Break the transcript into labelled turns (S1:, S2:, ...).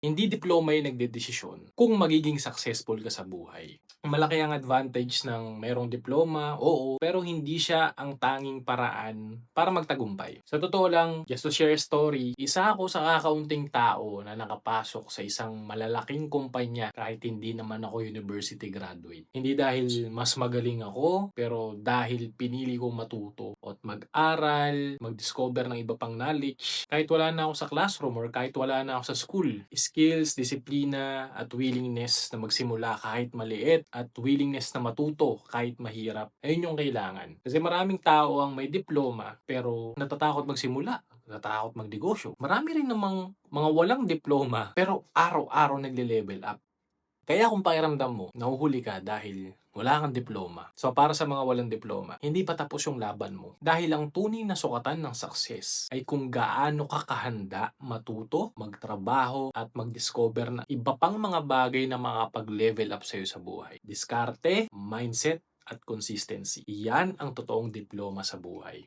S1: Hindi diploma yung nagdedesisyon kung magiging successful ka sa buhay. Malaki ang advantage ng merong diploma, oo, pero hindi siya ang tanging paraan para magtagumpay. Sa totoo lang, just to share a story, isa ako sa kakaunting tao na nakapasok sa isang malalaking kumpanya kahit hindi naman ako university graduate. Hindi dahil mas magaling ako, pero dahil pinili kong matuto at mag-aral, mag-discover ng iba pang knowledge. Kahit wala na ako sa classroom or kahit wala na ako sa school, skills, disiplina, at willingness na magsimula kahit maliit at willingness na matuto kahit mahirap. Ayun yung kailangan. Kasi maraming tao ang may diploma pero natatakot magsimula, natatakot magnegosyo. Marami rin namang mga walang diploma pero araw-araw nagle-level up. Kaya kung pakiramdam mo, nahuhuli ka dahil wala kang diploma. So para sa mga walang diploma, hindi pa tapos yung laban mo. Dahil ang tunay na sukatan ng success ay kung gaano ka kahanda matuto, magtrabaho, at mag-discover na iba pang mga bagay na makapag-level up sa'yo sa buhay. Diskarte, mindset, at consistency. Iyan ang totoong diploma sa buhay.